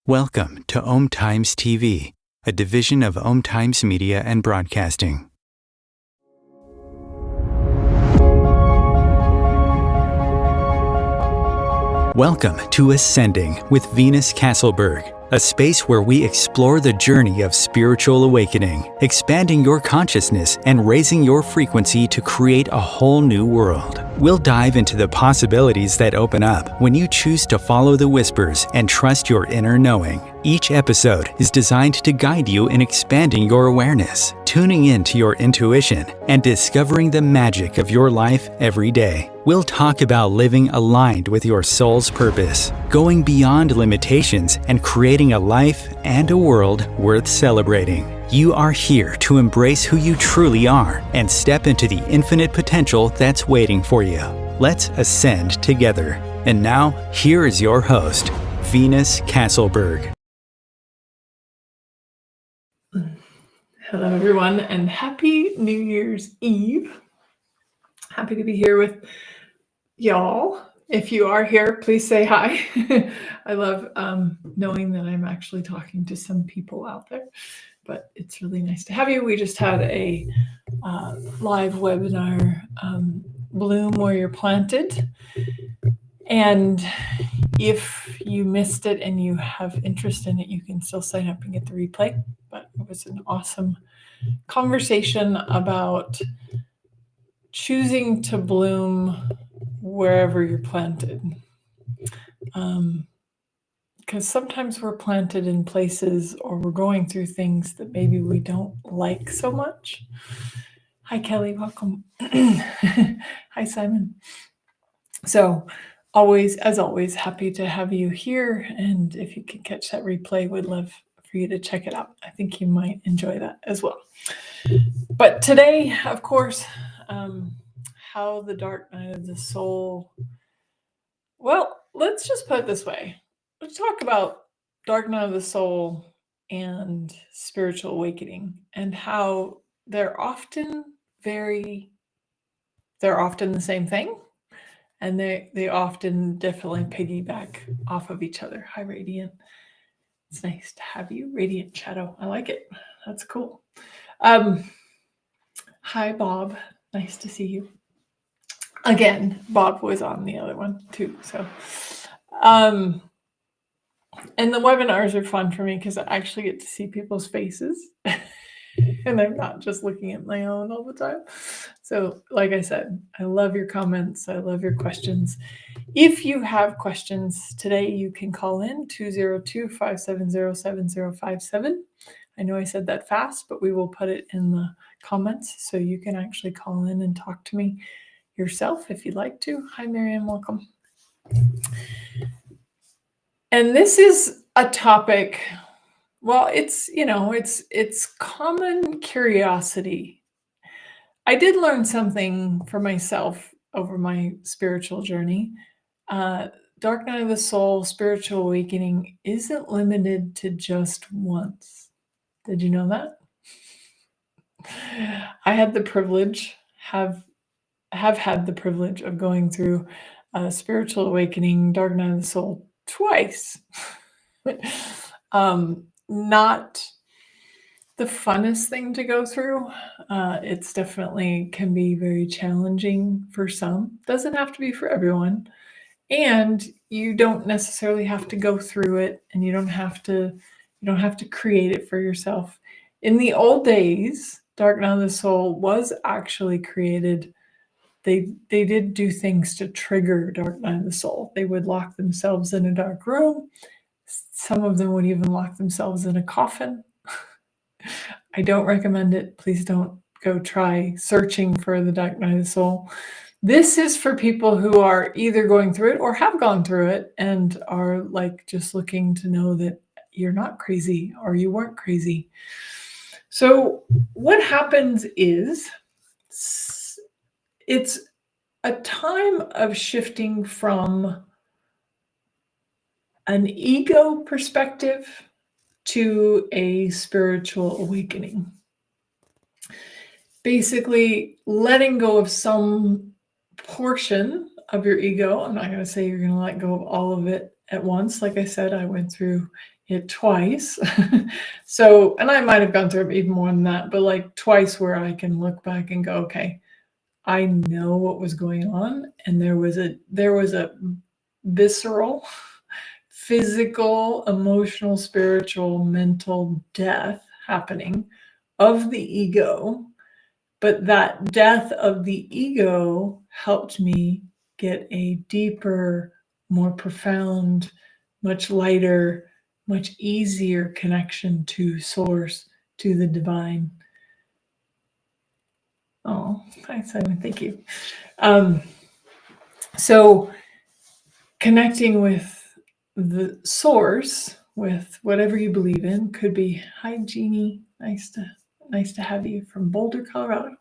Welcome to Om Times TV, a division of Om Times Media and Broadcasting. Welcome to Ascending with Venus Castleberg, a space where we explore the journey of spiritual awakening, expanding your consciousness and raising your frequency to create a whole new world. We'll dive into the possibilities that open up when you choose to follow the whispers and trust your inner knowing. Each episode is designed to guide you in expanding your awareness, tuning into your intuition, and discovering the magic of your life every day. We'll talk about living aligned with your soul's purpose, going beyond limitations and creating a life and a world worth celebrating. You are here to embrace who you truly are and step into the infinite potential that's waiting for you. Let's ascend together. And now, here is your host, Venus Castleberg. Hello, everyone, and happy New Year's Eve. Happy to be here with y'all. If you are here, please say hi. I love knowing that I'm actually talking to some people out there, but it's really nice to have you. We just had a live webinar, Bloom Where You're Planted. And if you missed it and you have interest in it, you can still sign up and get the replay. But it was an awesome conversation about choosing to bloom wherever you're planted. Because sometimes we're planted in places or we're going through things that maybe we don't like so much. Hi, Kelly. Welcome. Hi, Simon. So as always, happy to have you here. And if you can catch that replay, would love for you to check it out. I think you might enjoy that as well. But today, of course, how the dark night of the soul. Well, let's just put it this way. Let's talk about dark night of the soul and spiritual awakening and how they're often the same thing. And they often definitely piggyback off of each other. Hi, Radiant. It's nice to have you. Radiant Shadow. I like it. That's cool. Hi, Bob. Nice to see you. Again, Bob was on the other one too. So, and the webinars are fun for me because I actually get to see people's faces. And I'm not just looking at my own all the time. So, like I said, I love your comments. I love your questions. If you have questions today, you can call in 202-570-7057. I know I said that fast, but we will put it in the comments so you can actually call in and talk to me yourself if you'd like to. Hi, Miriam. Welcome. And this is a topic. Well, it's common curiosity. I did learn something for myself over my spiritual journey. Dark night of the soul, spiritual awakening isn't limited to just once. Did you know that? I had the privilege, have had the privilege of going through a spiritual awakening, dark night of the soul twice. Not the funnest thing to go through. It's definitely can be very challenging for some. Doesn't have to be for everyone. And you don't necessarily have to go through it, and you don't have to create it for yourself. In the old days, dark night of the soul was actually created. They did do things to trigger dark night of the soul. They would lock themselves in a dark room. Some of them would even lock themselves in a coffin. I don't recommend it. Please don't go try searching for the dark night of the soul. This is for people who are either going through it or have gone through it and are like just looking to know that you're not crazy or you weren't crazy. So what happens is it's a time of shifting from an ego perspective to a spiritual awakening. Basically, letting go of some portion of your ego. I'm not going to say you're going to let go of all of it at once. Like I said, I went through it twice. So, and I might have gone through it even more than that, but like twice where I can look back and go, okay, I know what was going on. And there was a visceral, physical, emotional, spiritual, mental death happening of the ego. But that death of the ego helped me get a deeper, more profound, much lighter, much easier connection to source, to the divine. Oh, hi, Simon. Thank you. So connecting with the source, with whatever you believe in, could be, hi, Jeannie. Nice to have you from Boulder, Colorado.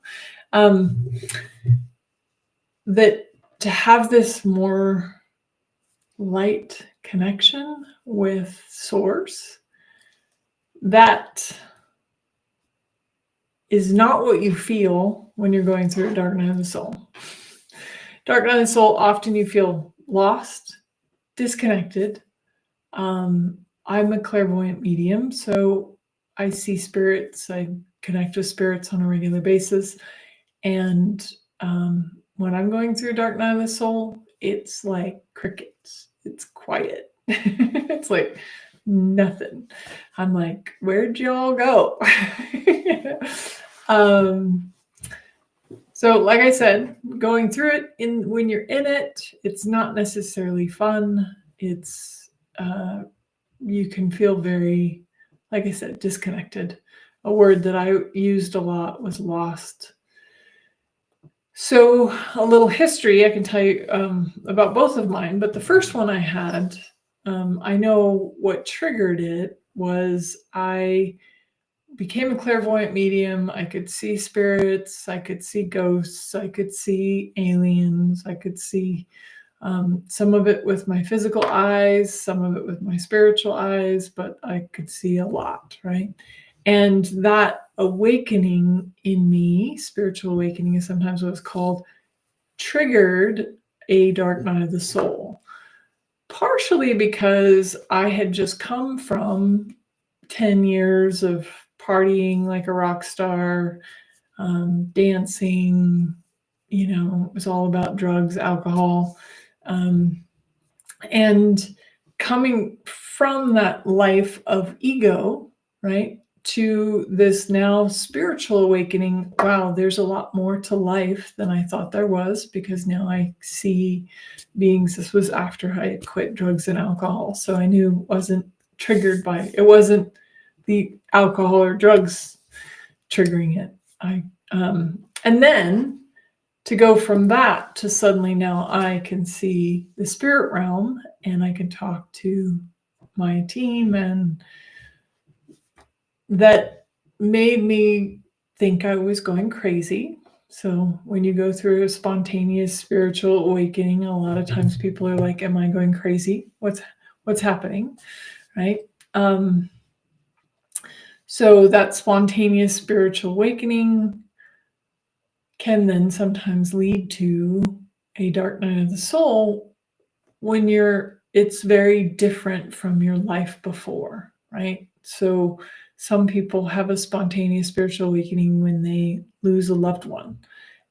That to have this more light connection with source, that is not what you feel when you're going through a dark night of the soul. Dark night of the soul, often you feel lost, disconnected. I'm a clairvoyant medium, so I see spirits, I connect with spirits on a regular basis. And when I'm going through dark night of the soul, it's like crickets. It's quiet. It's like nothing. I'm like, where'd y'all go? So like I said, going through it when you're in it, it's not necessarily fun. It's you can feel very, like I said, disconnected. A word that I used a lot was lost. So a little history I can tell you about both of mine, but the first one I had, I know what triggered it was I became a clairvoyant medium. I could see spirits, I could see ghosts, I could see aliens, I could see some of it with my physical eyes, some of it with my spiritual eyes, but I could see a lot, right? And that awakening in me, spiritual awakening is sometimes what it's called, triggered a dark night of the soul. Partially because I had just come from 10 years of partying like a rock star, dancing, it was all about drugs, alcohol. And coming from that life of ego, right, to this now spiritual awakening, wow, there's a lot more to life than I thought there was, because now I see beings. This was after I had quit drugs and alcohol. So I knew it wasn't the alcohol or drugs triggering it. And then to go from that to suddenly now I can see the spirit realm and I can talk to my team, and that made me think I was going crazy. So when you go through a spontaneous spiritual awakening, a lot of times people are like, am I going crazy? What's happening? Right? So that spontaneous spiritual awakening can then sometimes lead to a dark night of the soul when it's very different from your life before, right? So some people have a spontaneous spiritual awakening when they lose a loved one.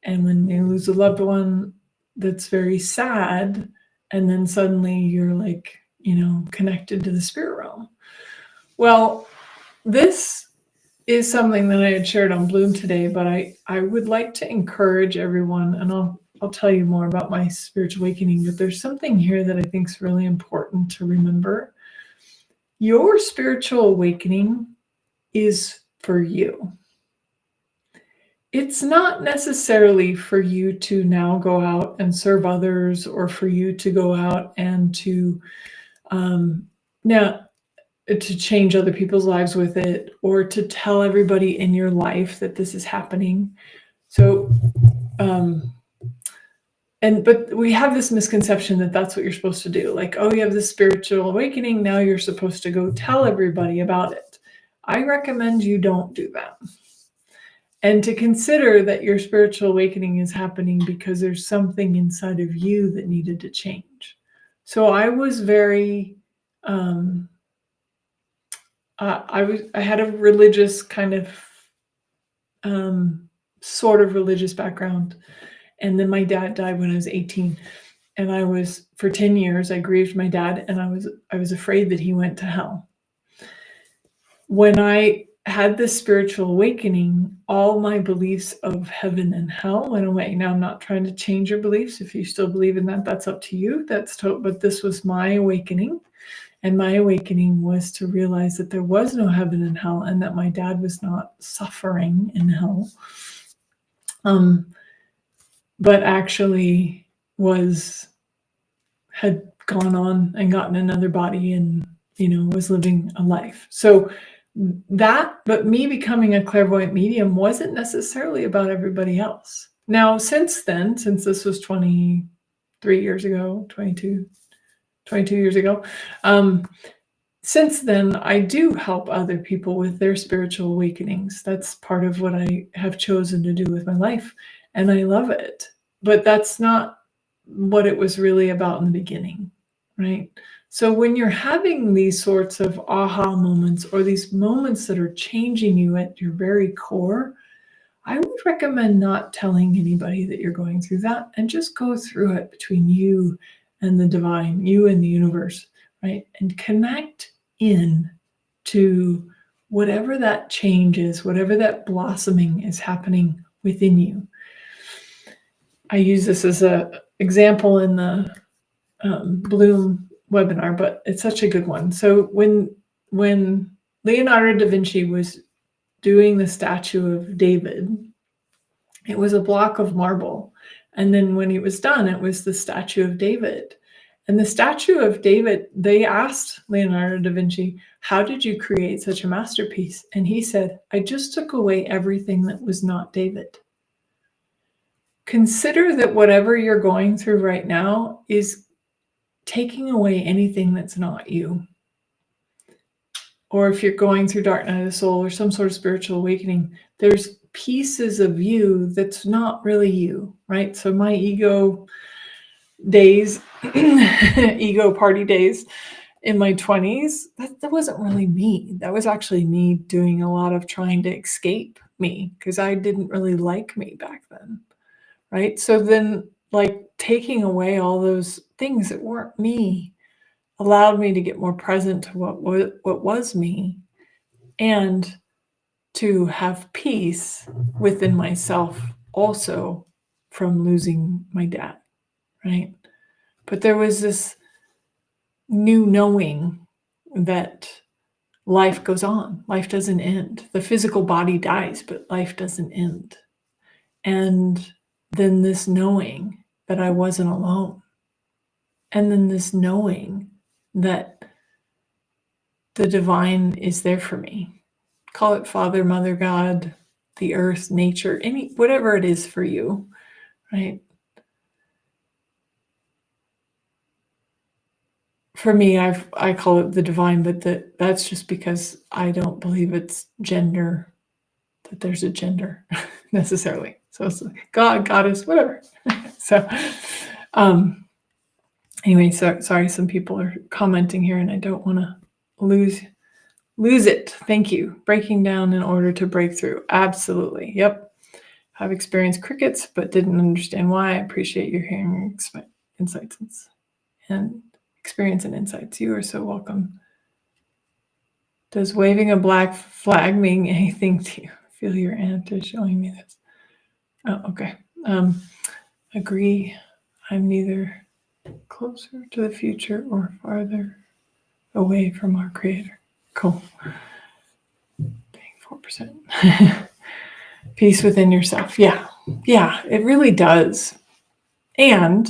And when they lose a loved one, that's very sad. And then suddenly you're like, connected to the spirit realm. Well, this is something that I had shared on Bloom today, but I would like to encourage everyone, and I'll tell you more about my spiritual awakening, but there's something here that I think is really important to remember. Your spiritual awakening is for you. It's not necessarily for you to now go out and serve others, or for you to go out and to change other people's lives with it, or to tell everybody in your life that this is happening. So, but we have this misconception that that's what you're supposed to do. Like, oh, you have this spiritual awakening, now you're supposed to go tell everybody about it. I recommend you don't do that. And to consider that your spiritual awakening is happening because there's something inside of you that needed to change. So I was very, I had a religious kind of, sort of religious background. And then my dad died when I was 18. And for 10 years, I grieved my dad, and I was afraid that he went to hell. When I had this spiritual awakening, all my beliefs of heaven and hell went away. Now, I'm not trying to change your beliefs. If you still believe in that, that's up to you. But this was my awakening. And my awakening was to realize that there was no heaven and hell, and that my dad was not suffering in hell. But actually had gone on and gotten another body and, was living a life. So but me becoming a clairvoyant medium wasn't necessarily about everybody else. Now, since this was 23 years ago, 22 years ago, since then, I do help other people with their spiritual awakenings. That's part of what I have chosen to do with my life, and I love it. But that's not what it was really about in the beginning, right? So when you're having these sorts of aha moments, or these moments that are changing you at your very core, I would recommend not telling anybody that you're going through that, and just go through it between you and the divine, you and the universe, right? And connect in to whatever that change is, whatever that blossoming is happening within you. I use this as an example in the Bloom webinar, but it's such a good one. So when Leonardo da Vinci was doing the statue of David, it was a block of marble. And then when he was done, it was the statue of David. And the statue of David, they asked Leonardo da Vinci, how did you create such a masterpiece? And he said, I just took away everything that was not David. Consider that whatever you're going through right now is taking away anything that's not you. Or if you're going through dark night of the soul or some sort of spiritual awakening, there's pieces of you that's not really you, right? So my ego days, ego party days in my 20s, that wasn't really me. That was actually me doing a lot of trying to escape me, because I didn't really like me back then, right? So then, like, taking away all those things that weren't me allowed me to get more present to what was me, and to have peace within myself also from losing my dad, right? But there was this new knowing that life goes on. Life doesn't end. The physical body dies, but life doesn't end. And then this knowing that I wasn't alone. And then this knowing that the divine is there for me. Call it Father, Mother, God, the earth, nature, whatever it is for you, right? For me, I call it the divine, but that's just because I don't believe it's gender, that there's a gender necessarily. So it's God, goddess, whatever. So anyway, sorry, some people are commenting here, and I don't want to lose it. Thank you. Breaking down in order to break through. Absolutely. Yep. I've experienced crickets, but didn't understand why. I appreciate your hearing insights and experience and insights. You are so welcome. Does waving a black flag mean anything to you? I feel your aunt is showing me this. Oh, okay. Agree. I'm neither closer to the future or farther away from our creator. Cool. 4%. Peace within yourself. Yeah, it really does. And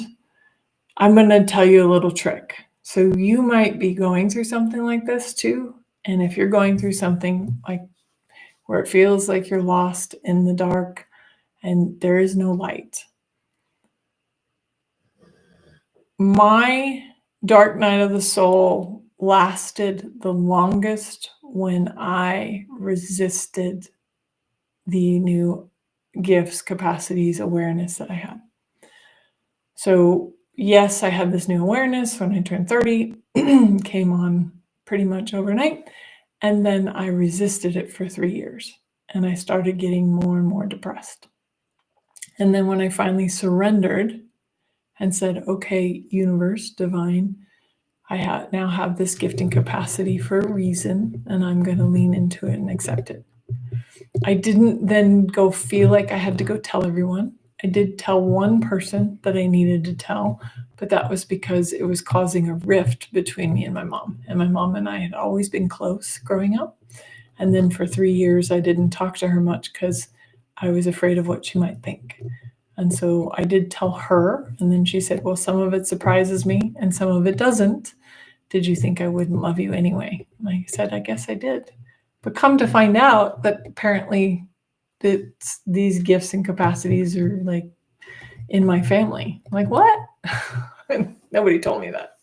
I'm going to tell you a little trick. So you might be going through something like this too. And if you're going through something like where it feels like you're lost in the dark and there is no light, my dark night of the soul lasted the longest when I resisted the new gifts, capacities, awareness that I had. So yes, I had this new awareness when I turned 30, came on pretty much overnight. And then I resisted it for 3 years. And I started getting more and more depressed. And then when I finally surrendered and said, okay, universe, divine, I now have this gifting capacity for a reason, and I'm going to lean into it and accept it. I didn't then go feel like I had to go tell everyone. I did tell one person that I needed to tell, but that was because it was causing a rift between me and my mom. And my mom and I had always been close growing up. And then for 3 years, I didn't talk to her much because I was afraid of what she might think. And so I did tell her. And then she said, well, some of it surprises me and some of it doesn't. Did you think I wouldn't love you anyway? And I said, I guess I did. But come to find out that apparently that these gifts and capacities are like in my family. I'm like, what? Nobody told me that.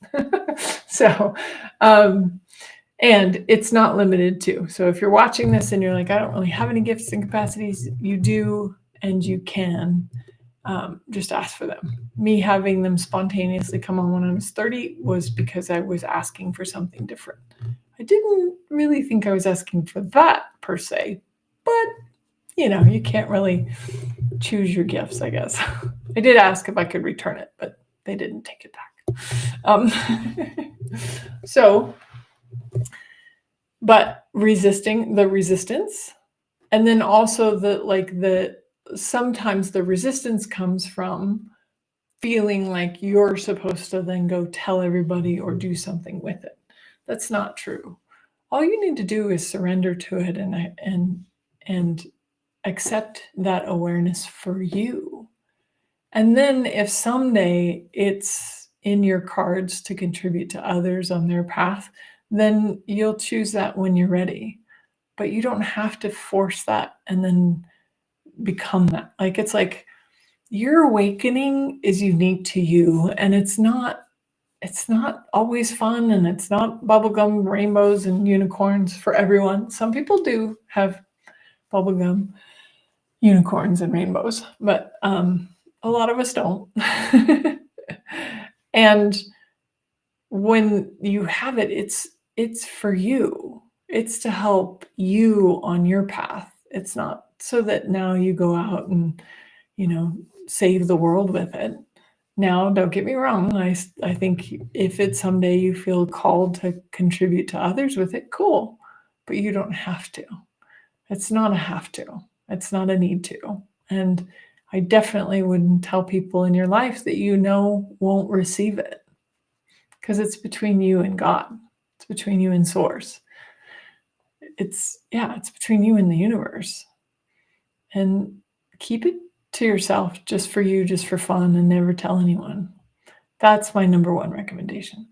So, and it's not limited to. So if you're watching this and you're like, I don't really have any gifts and capacities, you do, and you can. Just ask for them. Me having them spontaneously come on when I was 30 was because I was asking for something different. I didn't really think I was asking for that per se, but you can't really choose your gifts, I guess. I did ask if I could return it, but they didn't take it back. So, but resisting the resistance, and then also sometimes the resistance comes from feeling like you're supposed to then go tell everybody or do something with it. That's not true. All you need to do is surrender to it and accept that awareness for you. And then if someday it's in your cards to contribute to others on their path, then you'll choose that when you're ready. But you don't have to force that and then become that. It's like your awakening is unique to you, and it's not always fun, and it's not bubblegum rainbows and unicorns for everyone. Some people do have bubblegum unicorns and rainbows, but a lot of us don't. And when you have it, it's for you. It's to help you on your path. It's not so that now you go out and save the world with it. Now, don't get me wrong. I think if it's someday you feel called to contribute to others with it, cool. But you don't have to. It's not a have to. It's not a need to. And I definitely wouldn't tell people in your life that won't receive it, because it's between you and God. It's between you and Source. It's between you and the universe. And keep it to yourself, just for you, just for fun, and never tell anyone. That's my number one recommendation.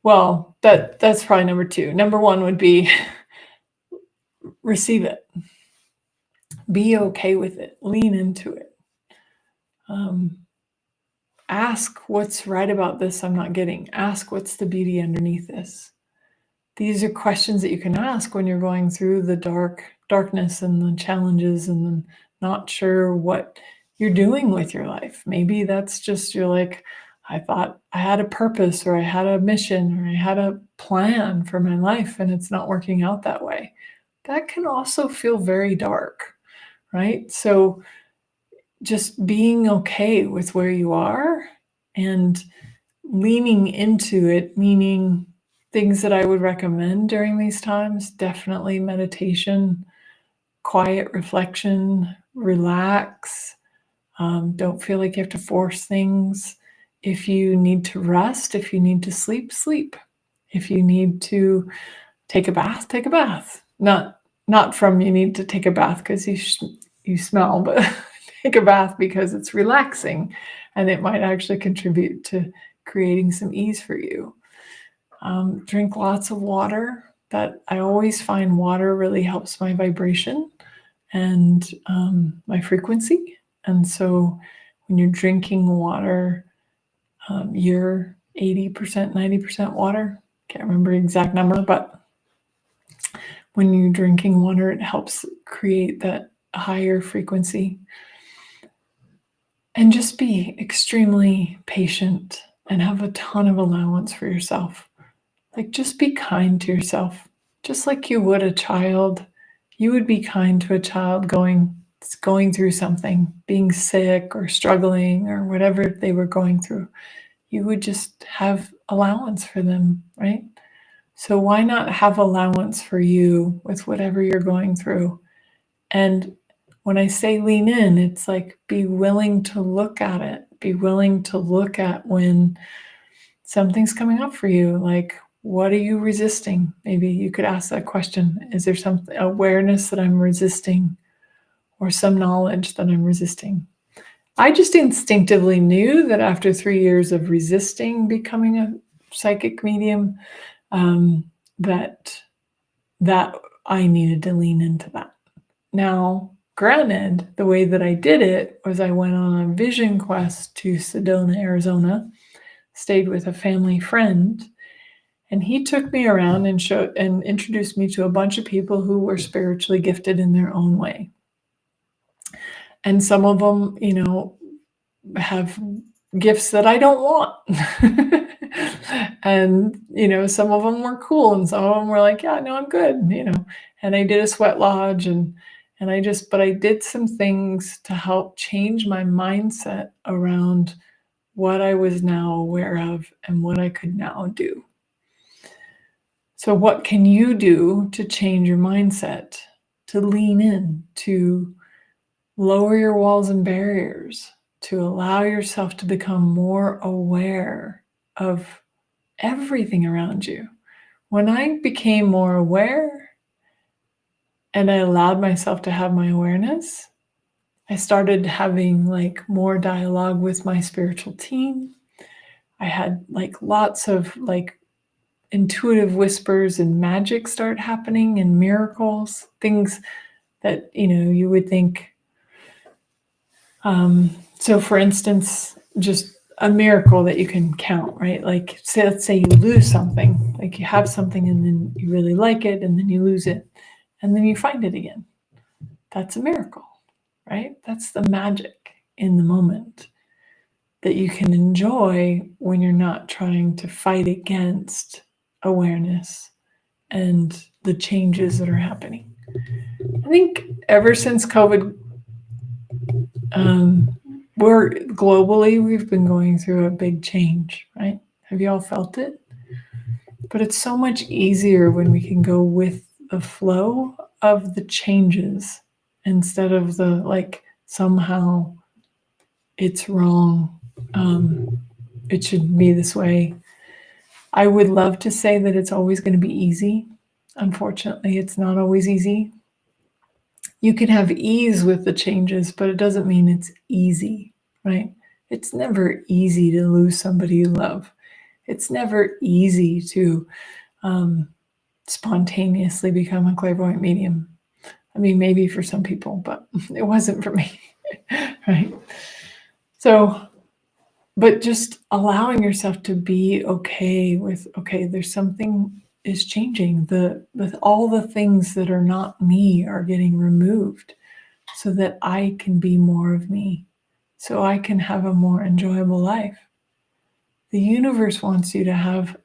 Well, that's probably number two. Number one would be receive it. Be okay with it. Lean into it. Ask what's right about this I'm not getting. Ask what's the beauty underneath this. These are questions that you can ask when you're going through the darkness and the challenges and the not sure what you're doing with your life. Maybe that's just you're like, I thought I had a purpose, or I had a mission, or I had a plan for my life, and it's not working out that way. That can also feel very dark, right? So just being okay with where you are and leaning into it, meaning things that I would recommend during these times, definitely meditation, quiet reflection, relax. Don't feel like you have to force things. If you need to rest, if you need to sleep, sleep. If you need to take a bath, take a bath. Not from you need to take a bath because you smell, but take a bath because it's relaxing, and it might actually contribute to creating some ease for you. Drink lots of water. That I always find water really helps my vibration and my frequency. And so when you're drinking water, you're 80%, 90% water. Can't remember the exact number, but when you're drinking water, it helps create that higher frequency. And just be extremely patient and have a ton of allowance for yourself. Like, just be kind to yourself, just like you would a child. You would be kind to a child going through something, being sick or struggling or whatever they were going through. You would just have allowance for them, right? So why not have allowance for you with whatever you're going through? And when I say lean in, it's like be willing to look at it. Be willing to look at when something's coming up for you. Like, what are you resisting? Maybe you could ask that question. Is there some awareness that I'm resisting or some knowledge that I'm resisting? I just instinctively knew that after 3 years of resisting becoming a psychic medium, that I needed to lean into that. Now, granted, the way that I did it was I went on a vision quest to Sedona, Arizona, stayed with a family friend, and he took me around and showed and introduced me to a bunch of people who were spiritually gifted in their own way. And some of them, have gifts that I don't want. And, some of them were cool and some of them were like, yeah, no, I'm good. And I did a sweat lodge and but I did some things to help change my mindset around what I was now aware of and what I could now do. So what can you do to change your mindset, to lean in, to lower your walls and barriers, to allow yourself to become more aware of everything around you? When I became more aware and I allowed myself to have my awareness, I started having like more dialogue with my spiritual team. I had like lots of like intuitive whispers and magic start happening and miracles, things that, you would think. So for instance, just a miracle that you can count, right? Like let's say you lose something, like you have something and then you really like it and then you lose it and then you find it again. That's a miracle, right? That's the magic in the moment that you can enjoy when you're not trying to fight against awareness and the changes that are happening. I think ever since COVID, we've been going through a big change, right? Have you all felt it? But it's so much easier when we can go with the flow of the changes instead of the like somehow it's wrong. It should be this way. I would love to say that it's always going to be easy. Unfortunately, it's not always easy. You can have ease with the changes, but it doesn't mean it's easy, right? It's never easy to lose somebody you love. It's never easy to spontaneously become a clairvoyant medium. I mean, maybe for some people, but it wasn't for me, right? So, but just allowing yourself to be okay with, okay, there's something is changing. With all the things that are not me are getting removed so that I can be more of me, so I can have a more enjoyable life. The universe wants you to have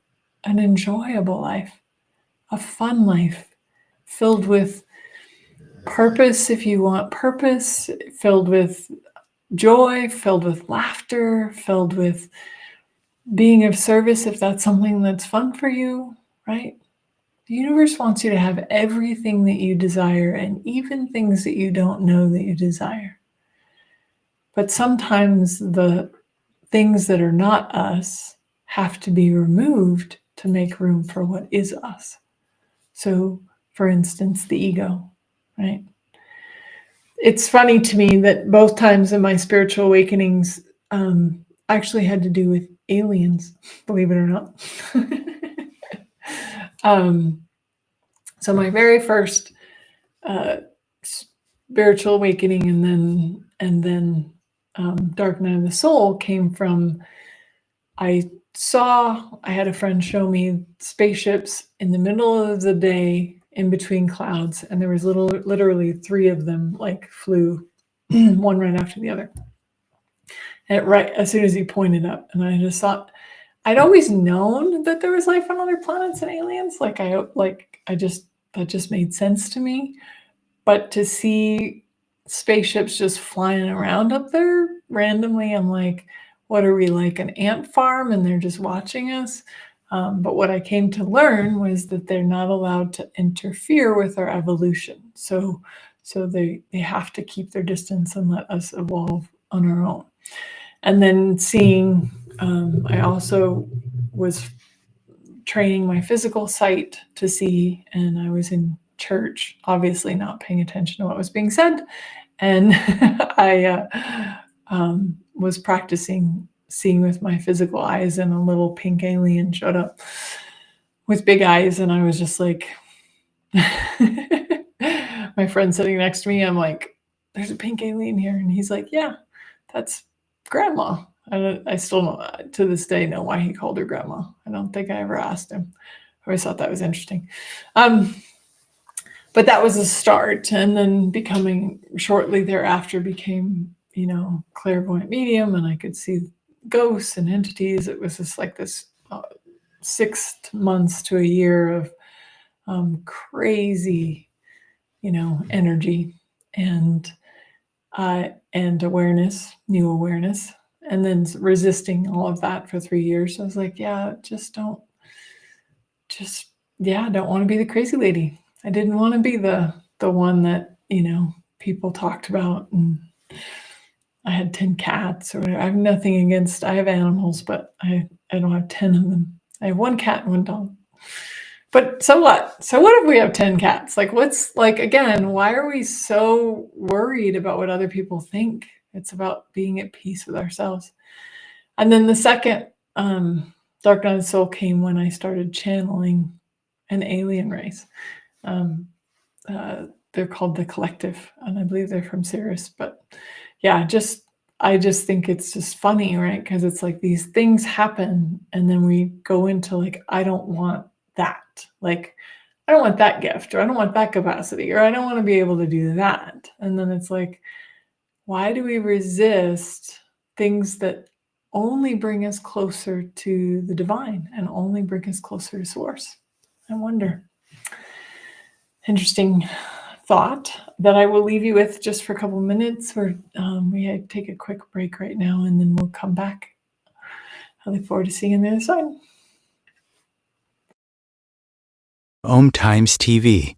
an enjoyable life, a fun life, filled with purpose if you want purpose, filled with joy, filled with laughter, filled with being of service if that's something that's fun for you, right? The universe wants you to have everything that you desire and even things that you don't know that you desire. But sometimes the things that are not us have to be removed to make room for what is us. So, for instance, the ego, right? It's funny to me that both times in my spiritual awakenings actually had to do with aliens, believe it or not. So my very first spiritual awakening and then Dark Night of the Soul came from, I had a friend show me spaceships in the middle of the day in between clouds, and there was literally 3 of them like flew one right after the other. And right as soon as he pointed up, and I just thought, I'd always known that there was life on other planets and aliens. That just made sense to me. But to see spaceships just flying around up there randomly, I'm like, what are we, like an ant farm and they're just watching us? But what I came to learn was that they're not allowed to interfere with our evolution. So they have to keep their distance and let us evolve on our own. And then seeing, I also was training my physical sight to see, and I was in church, obviously not paying attention to what was being said. And I was practicing seeing with my physical eyes, and a little pink alien showed up with big eyes. And I was just like, my friend sitting next to me, I'm like, there's a pink alien here. And he's like, yeah, that's grandma. I still don't, to this day, know why he called her grandma. I don't think I ever asked him. I always thought that was interesting. But that was a start. And then shortly thereafter became, clairvoyant medium, and I could see ghosts and entities. It was just like this 6 months to a year of crazy, energy and awareness, new awareness, and then resisting all of that for 3 years. I was like, yeah, don't want to be the crazy lady. I didn't want to be the one that, people talked about. And I had 10 cats or whatever. I have nothing against, I have animals, but I don't have 10 of them. I have 1 cat and 1 dog. But so what? So what if we have 10 cats? Again, why are we so worried about what other people think? It's about being at peace with ourselves. And then the second Dark Night of the Soul came when I started channeling an alien race. They're called the Collective, and I believe they're from Sirius. But yeah, I just think it's just funny, right? Because it's like these things happen, and then we go into I don't want that. I don't want that gift, or I don't want that capacity, or I don't want to be able to do that. And then it's like, why do we resist things that only bring us closer to the divine and only bring us closer to source? I wonder. Interesting thought that I will leave you with just for a couple of minutes. We take a quick break right now, and then we'll come back. I look forward to seeing you on the other side. Om Times TV.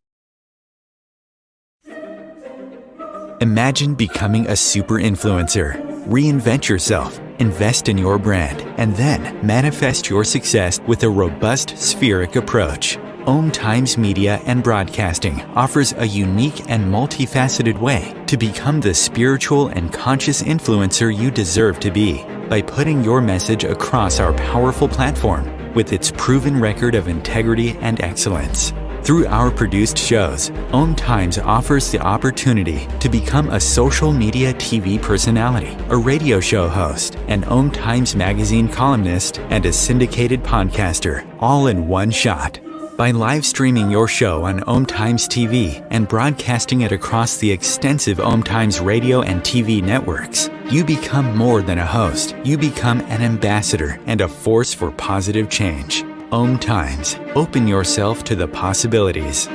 Imagine becoming a super influencer. Reinvent yourself, invest in your brand, and then manifest your success with a robust spheric approach. Om Times Media and Broadcasting offers a unique and multifaceted way to become the spiritual and conscious influencer you deserve to be by putting your message across our powerful platform with its proven record of integrity and excellence. Through our produced shows, Om Times offers the opportunity to become a social media TV personality, a radio show host, an Om Times magazine columnist, and a syndicated podcaster, all in one shot. By live streaming your show on Om Times TV and broadcasting it across the extensive Om Times radio and TV networks, you become more than a host. You become an ambassador and a force for positive change. Om Times. Open yourself to the possibilities.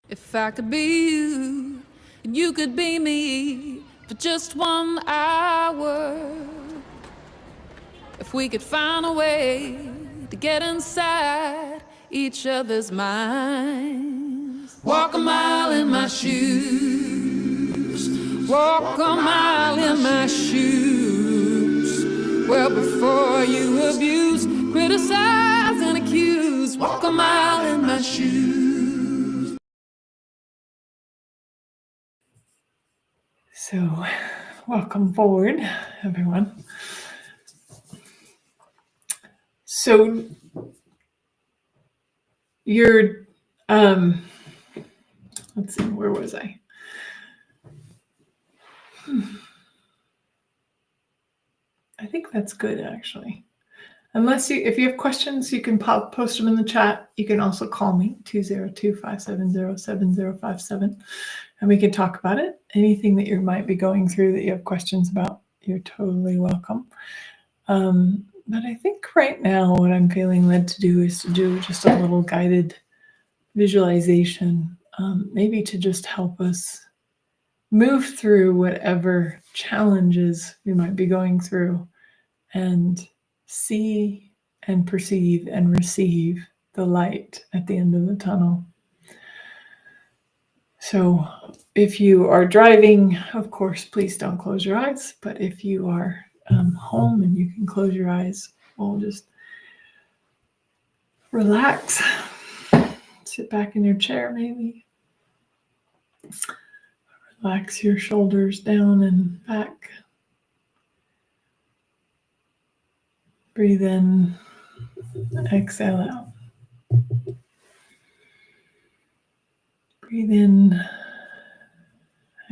If I could be you, and you could be me for just 1 hour. If we could find a way to get inside each other's minds. Walk a mile in my shoes. Walk a mile in my shoes. Well, before you abuse, criticize, and accuse. Walk a mile in my shoes. So, welcome forward, everyone. So, you're, let's see, where was I? I think that's good, actually. If you have questions, you can post them in the chat. You can also call me, 202-570-7057. And we can talk about it. Anything that you might be going through that you have questions about, you're totally welcome. But I think right now what I'm feeling led to do is to do just a little guided visualization, maybe to just help us move through whatever challenges we might be going through and see and perceive and receive the light at the end of the tunnel. So if you are driving, of course, please don't close your eyes. But if you are home and you can close your eyes, we'll just relax. Sit back in your chair, maybe. Relax your shoulders down and back. Breathe in, exhale out. Breathe in,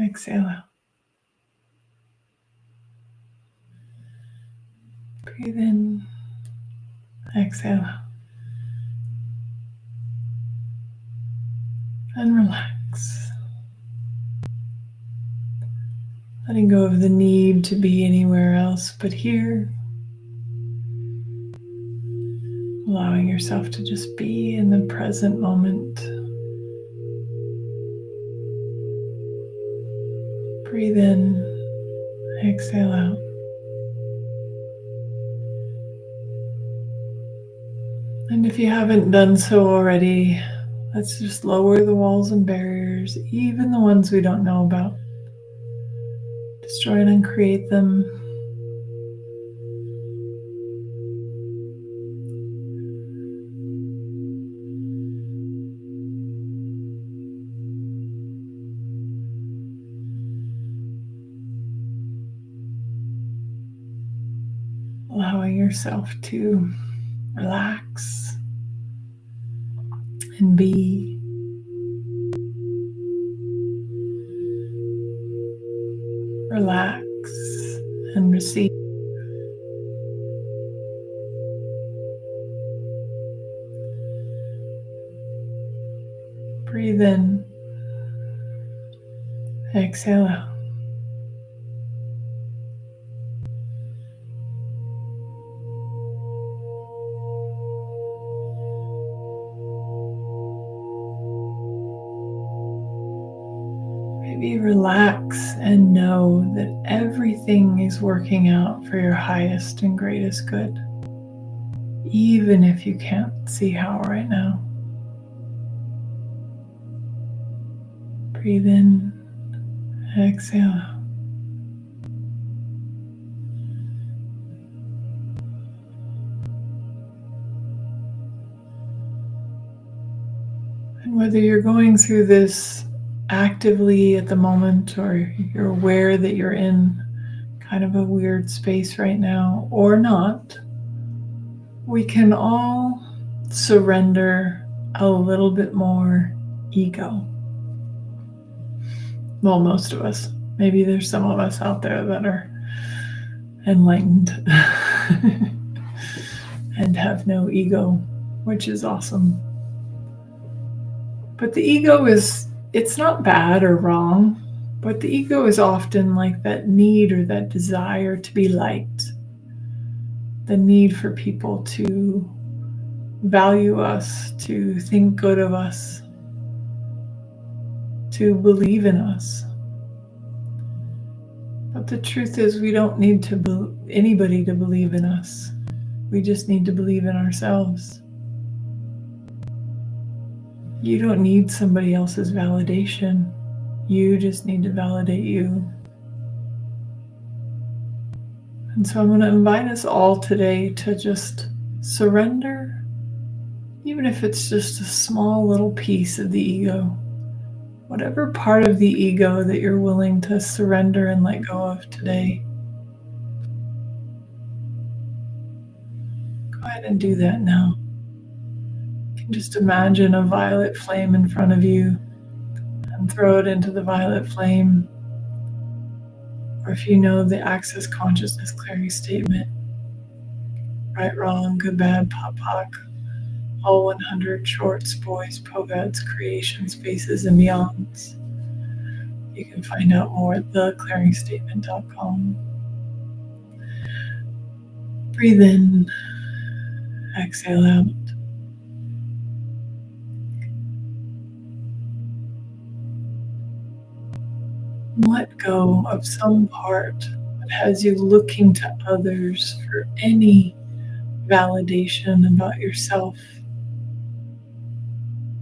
exhale out. Breathe in, exhale out. And relax. Letting go of the need to be anywhere else but here. Allowing yourself to just be in the present moment. Breathe in, exhale out. And if you haven't done so already, let's just lower the walls and barriers, even the ones we don't know about. Destroy and uncreate them. Allowing yourself to relax and be. Relax and receive. Breathe in, exhale out. Maybe relax and know that everything is working out for your highest and greatest good, even if you can't see how right now. Breathe in, exhale out. And whether you're going through this actively at the moment or you're aware that you're in kind of a weird space right now or not, we can all surrender a little bit more ego. Well, most of us. Maybe there's some of us out there that are enlightened and have no ego, which is awesome. But the ego it's not bad or wrong, but the ego is often like that need or that desire to be liked, the need for people to value us, to think good of us, to believe in us. But the truth is we don't need anybody to believe in us. We just need to believe in ourselves. You don't need somebody else's validation. You just need to validate you. And so I'm going to invite us all today to just surrender, even if it's just a small little piece of the ego. Whatever part of the ego that you're willing to surrender and let go of today, go ahead and do that now. You can just imagine a violet flame in front of you and throw it into the violet flame. Or if you know the Access Consciousness Clarity Statement, right, wrong, good, bad, pop, poc, all 100 shorts, boys, pogads, creations, spaces, and beyonds. You can find out more at theclearingstatement.com. Breathe in, exhale out. Let go of some part that has you looking to others for any validation about yourself,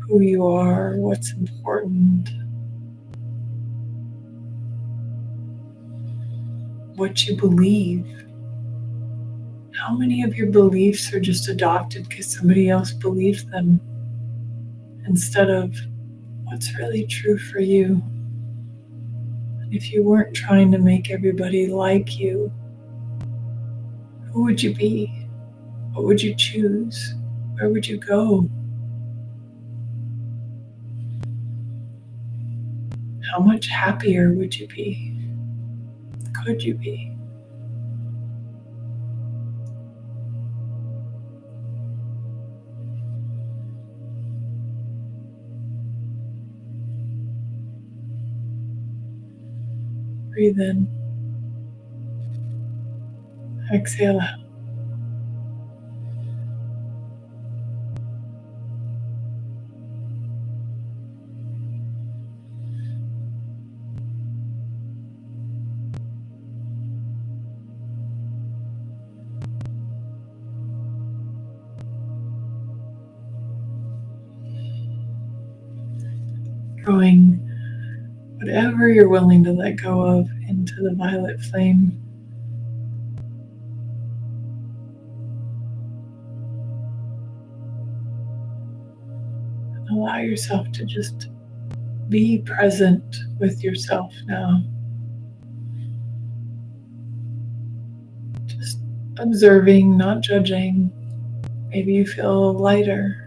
who you are, what's important, what you believe. How many of your beliefs are just adopted because somebody else believes them instead of what's really true for you? If you weren't trying to make everybody like you, who would you be? What would you choose? Where would you go? How much happier would you be? Could you be? Breathe in. Exhale out. Throwing whatever you're willing to let go of into the violet flame. And allow yourself to just be present with yourself now. Just observing, not judging. Maybe you feel lighter.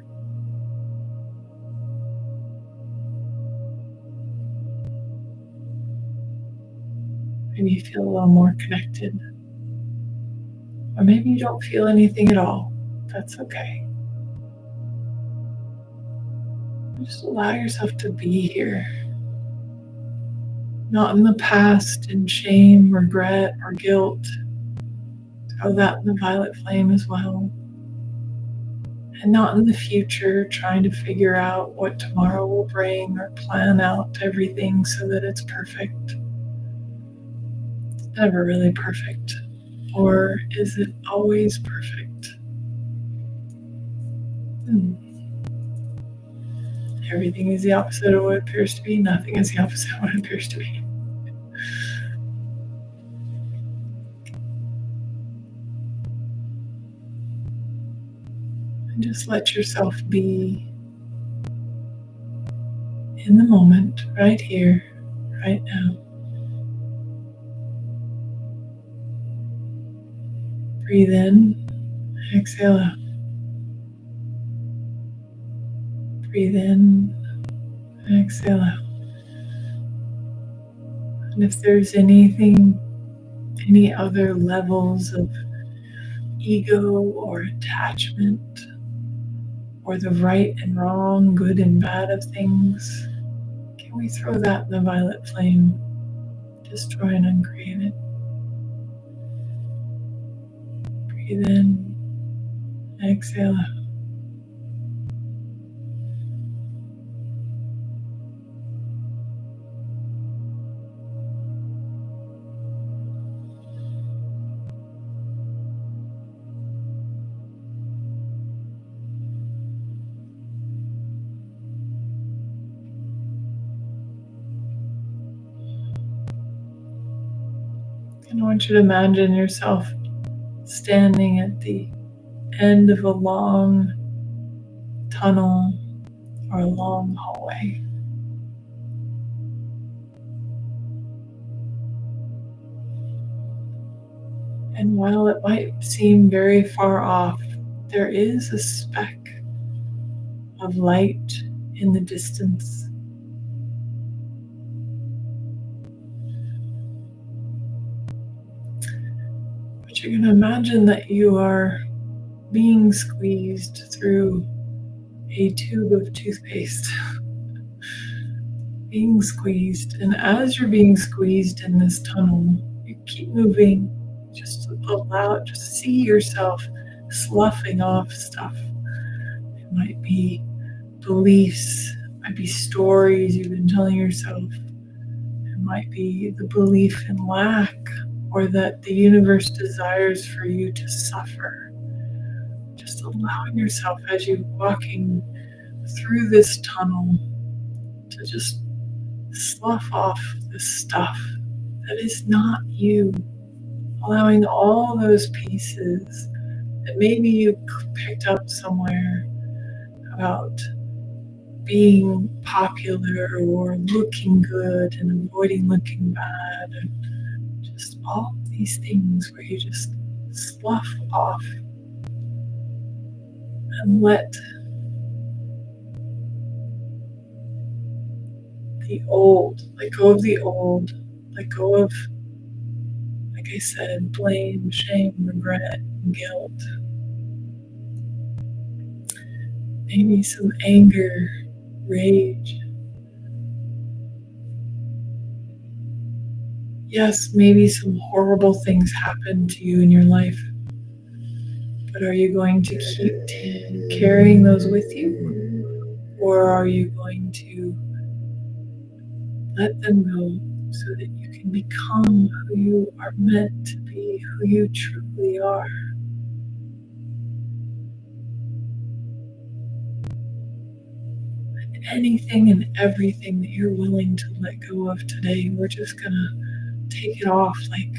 Maybe you feel a little more connected. Or maybe you don't feel anything at all. That's okay. Just allow yourself to be here. Not in the past in shame, regret, or guilt. Throw that in the violet flame as well. And not in the future, trying to figure out what tomorrow will bring or plan out everything so that it's perfect. It's never really perfect. Or is it always perfect? Everything is the opposite of what it appears to be. Nothing is the opposite of what it appears to be. And just let yourself be in the moment, right here, right now. Breathe in, exhale out. Breathe in, exhale out. And if there's anything, any other levels of ego or attachment, or the right and wrong, good and bad of things, can we throw that in the violet flame? Destroy and uncreate it. Breathe in, exhale out. And I want you to imagine yourself standing at the end of a long tunnel or a long hallway. And while it might seem very far off, there is a speck of light in the distance. But you're going to imagine that you are being squeezed through a tube of toothpaste. being squeezed. And as you're being squeezed in this tunnel, you keep moving. Just just see yourself sloughing off stuff. It might be beliefs, it might be stories you've been telling yourself. It might be the belief in lack or that the universe desires for you to suffer. Just allowing yourself as you're walking through this tunnel to just slough off this stuff that is not you. Allowing all those pieces that maybe you picked up somewhere about being popular or looking good and avoiding looking bad. And just all these things where you just slough off and let go of the old, let go of, like I said, blame, shame, regret, and guilt. Maybe some anger, rage. Yes, maybe some horrible things happen to you in your life, but are you going to keep carrying those with you? Or are you going to let them go so that you can become who you are meant to be, who you truly are? And anything and everything that you're willing to let go of today, we're just gonna take it off like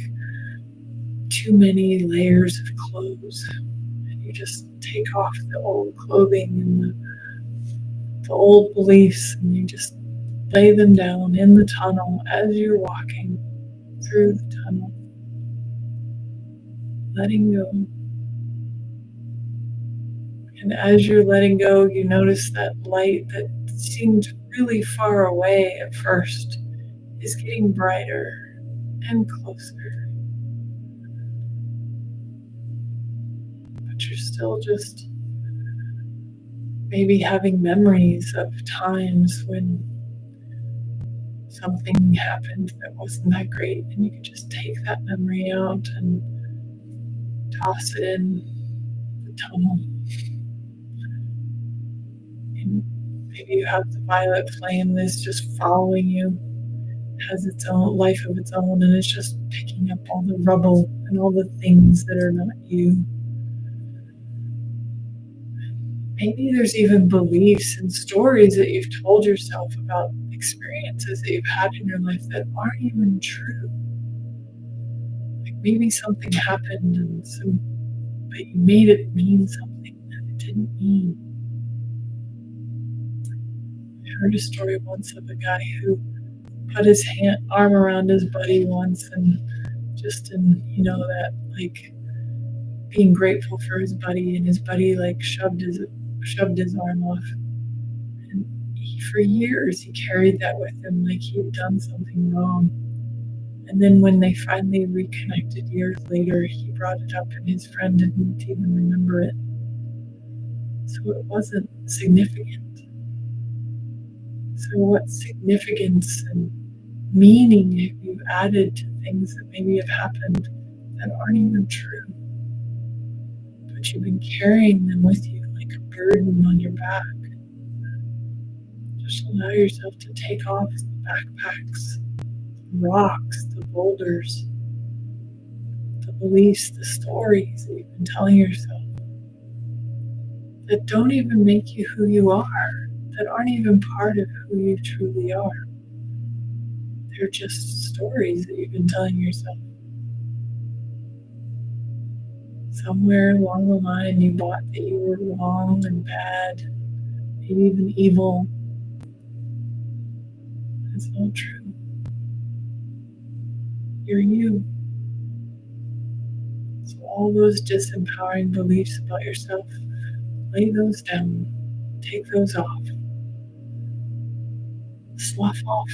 too many layers of clothes. And you just take off the old clothing and the old beliefs, and you just lay them down in the tunnel as you're walking through the tunnel, letting go. And as you're letting go, you notice that light that seemed really far away at first is getting brighter and closer. But you're still just maybe having memories of times when something happened that wasn't that great, and you could just take that memory out and toss it in the tunnel. And maybe you have the violet flame that's just following you, has its own life of its own, and it's just picking up all the rubble and all the things that are not you. Maybe there's even beliefs and stories that you've told yourself about experiences that you've had in your life that aren't even true. Like maybe something happened but you made it mean something that it didn't mean. I heard a story once of a guy who put his arm around his buddy once, and just in, that like being grateful for his buddy, and his buddy like shoved his arm off. And for years he carried that with him like he had done something wrong. And then when they finally reconnected years later, he brought it up and his friend didn't even remember it. So it wasn't significant. So what significance and meaning have you added to things that maybe have happened that aren't even true? But you've been carrying them with you like a burden on your back. Just allow yourself to take off the backpacks, the rocks, the boulders, the beliefs, the stories that you've been telling yourself that don't even make you who you are, that aren't even part of who you truly are. They're just stories that you've been telling yourself. Somewhere along the line you bought that you were wrong and bad, maybe even evil. It's not true. You're you. So all those disempowering beliefs about yourself, lay those down, take those off, slough off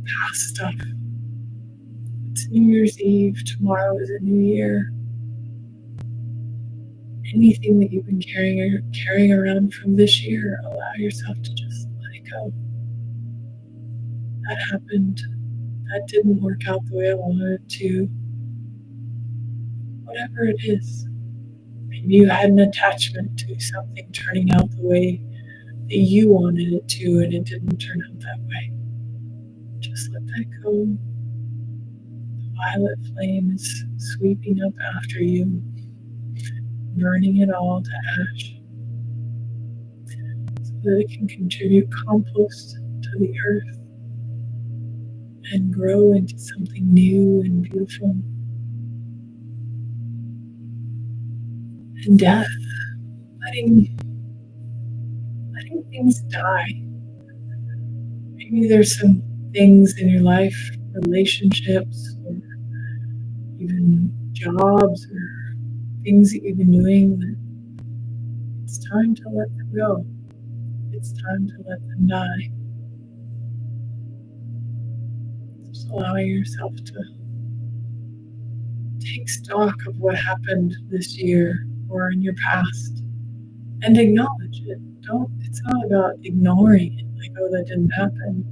past stuff. It's New Year's Eve, tomorrow is a new year. Anything that you've been carrying around from this year, allow yourself to just let it go. that happened. That didn't work out the way I wanted it to. Whatever it is. Maybe you had an attachment to something turning out the way that you wanted it to, and it didn't turn out that way. Just let that go. The violet flame is sweeping up after you, burning it all to ash, so that it can contribute compost to the earth and grow into something new and beautiful. And death, letting things die. Maybe there's some things in your life, relationships, or even jobs, or things that you've been doing that it's time to let them go. It's time to let them die. Just allowing yourself to take stock of what happened this year or in your past and acknowledge it. It's not about ignoring it, like, oh, that didn't happen.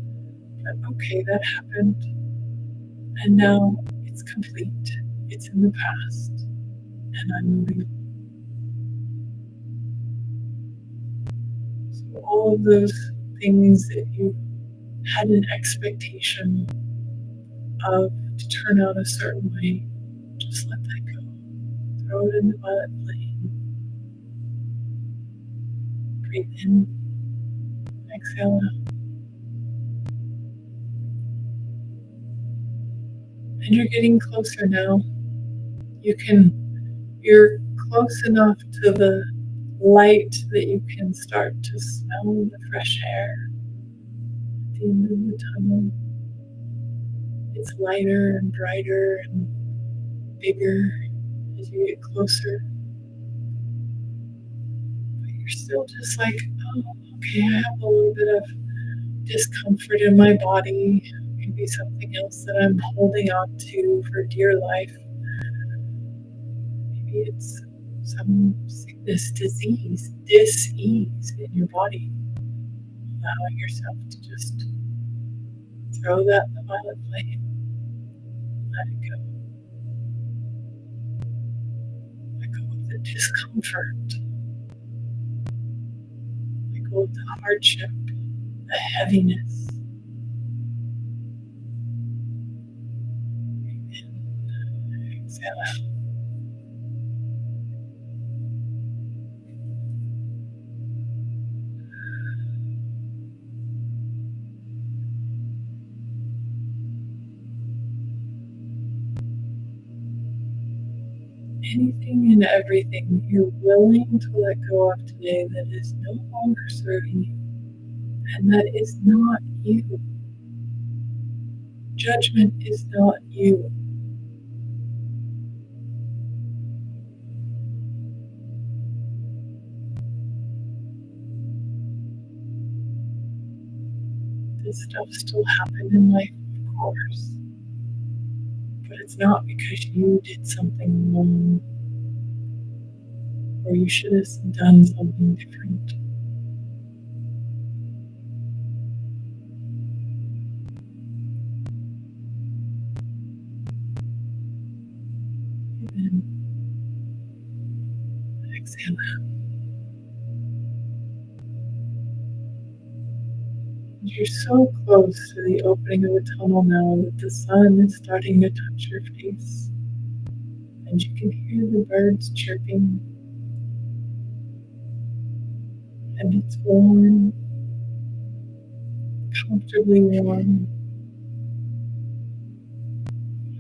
But okay, that happened. And now it's complete. It's in the past. And I'm moving on. So all of those things that you had an expectation of to turn out a certain way, just let that go. Throw it in the violet flame. Breathe in. Exhale out. And you're getting closer now. You're close enough to the light that you can start to smell the fresh air at the end of the tunnel. It's lighter and brighter and bigger as you get closer. But you're still just like, oh, okay, I have a little bit of discomfort in my body. Maybe something else that I'm holding on to for dear life. Maybe it's some sickness, disease, dis-ease in your body. Allowing yourself to just throw that in the violet flame. Let it go. Let go of the discomfort. Let go of the hardship, the heaviness. Breathe in. Exhale out. Anything and everything you're willing to let go of today that is no longer serving you, and that is not you. Judgment is not you. This stuff still happened in life, of course. But it's not because you did something wrong or you should have done something different. And exhale out. You're so close to the opening of the tunnel now that the sun is starting to touch your face. And you can hear the birds chirping. And it's warm, comfortably warm.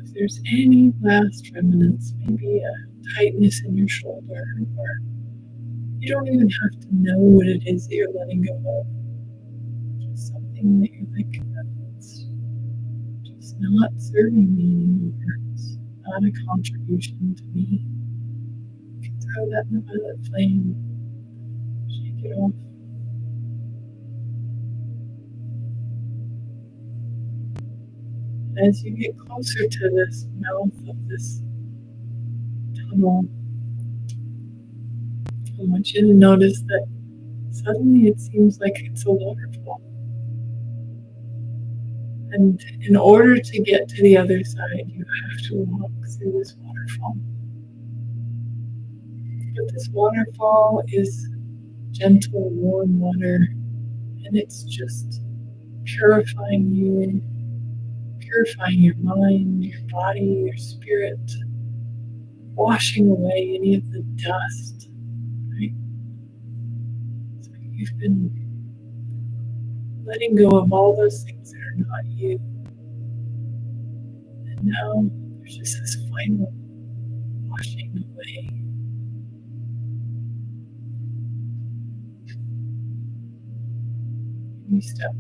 If there's any last remnants, maybe a tightness in your shoulder, or you don't even have to know what it is that you're letting go of. Just something that you're like, that's just not serving me anymore. It's not a contribution to me. You can throw that in the violet flame, shake it off. As you get closer to this mouth of this tunnel, I want you to notice that suddenly it seems like it's a waterfall. And in order to get to the other side, you have to walk through this waterfall. But this waterfall is gentle, warm water, and it's just purifying you, purifying your mind, your body, your spirit, washing away any of the dust, right? So you've been letting go of all those things that are not you. And now there's just this final washing away. And you step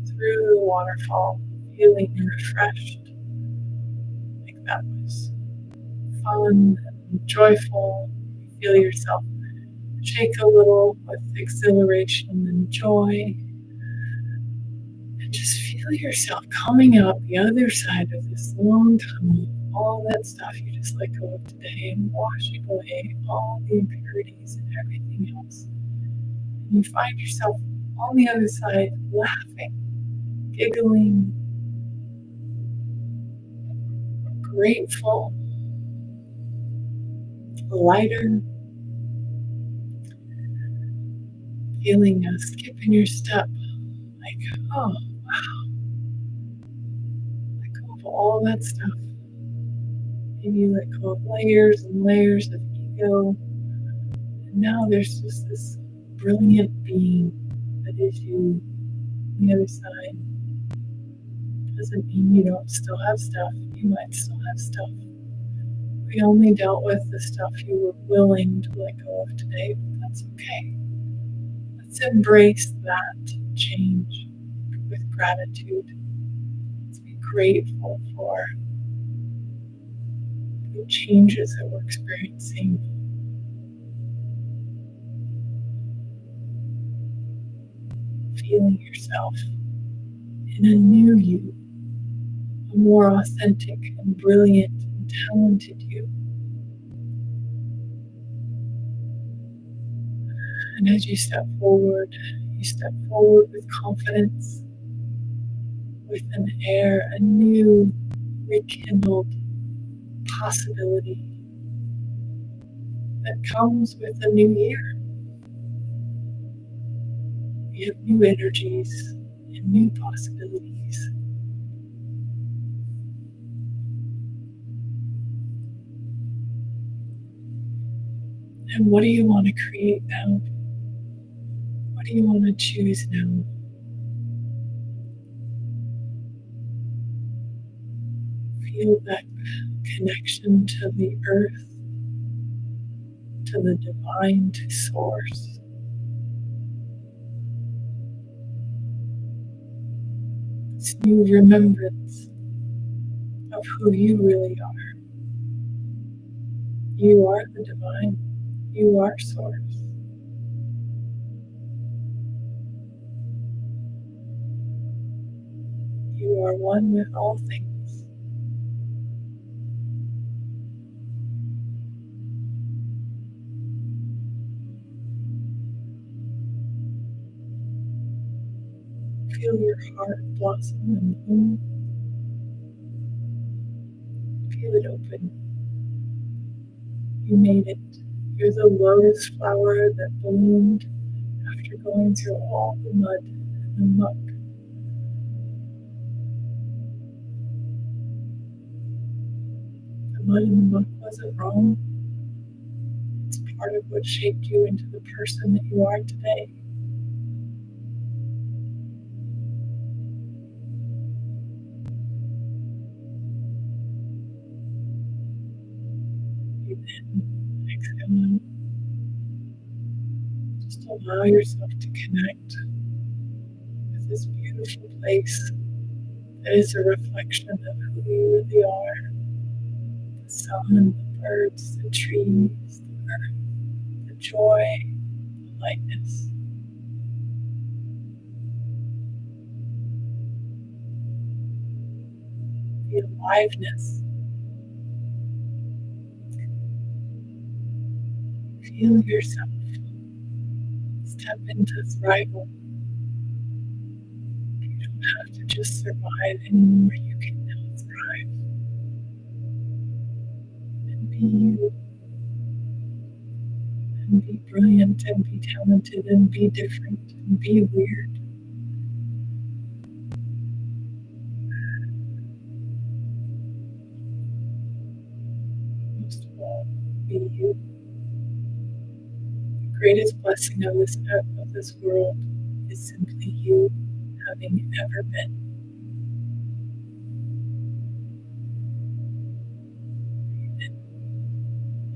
through the waterfall, feeling refreshed, like that was fun and joyful. You feel yourself shake a little with exhilaration and joy. And just feel yourself coming out the other side of this long tunnel. All that stuff you just let go of today and washing away all the impurities and everything else. And you find yourself on the other side laughing, giggling, grateful, lighter, feeling a skip in your step, like, oh, wow, let go of all that stuff. Maybe you let go of layers and layers of ego. And now there's just this brilliant being that is you on the other side. Doesn't mean you don't still have stuff. You might still have stuff. We only dealt with the stuff you were willing to let go of today, but that's okay. Let's embrace that change with gratitude. Let's be grateful for the changes that we're experiencing. Feeling yourself in a new you, a more authentic and brilliant and talented you. And as you step forward with confidence, with an air, a new, rekindled possibility that comes with a new year. We have new energies and new possibilities. And what do you want to create now? What do you want to choose now? Feel that connection to the earth, to the divine, to source. This new remembrance of who you really are. You are the divine. You are source. You are one with all things. Feel your heart blossom and bloom. Feel it open. You made it. You're the lotus flower that bloomed after going through all the mud and the muck. The mud and the muck wasn't wrong. It's part of what shaped you into the person that you are today. Breathe in, exhale out. Just allow yourself to connect with this beautiful place that is a reflection of who you really are. The sun, the birds, the trees, the earth, the joy, the lightness. The aliveness. Feel yourself. Step into thrival. Beautiful have to just survive anymore. You can now thrive and be you and be brilliant and be talented and be different and be weird. Most of all, be you. The greatest blessing of this world is simply you having ever been.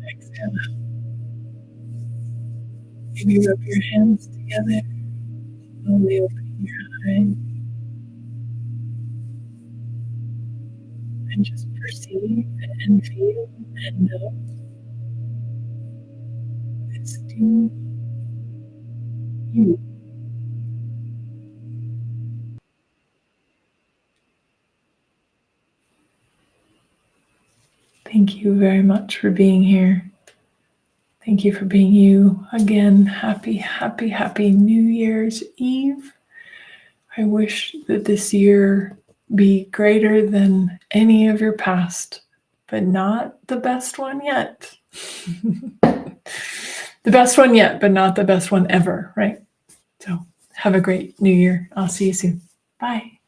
Exhale out. Maybe rub your hands together, slowly opening your eyes, and just perceive and feel and know it's still you. Thank you very much for being here. Thank you for being you. Again, happy, happy, happy New Year's Eve. I wish that this year be greater than any of your past, but not the best one yet. The best one yet, but not the best one ever, right? So have a great New Year. I'll see you soon. Bye.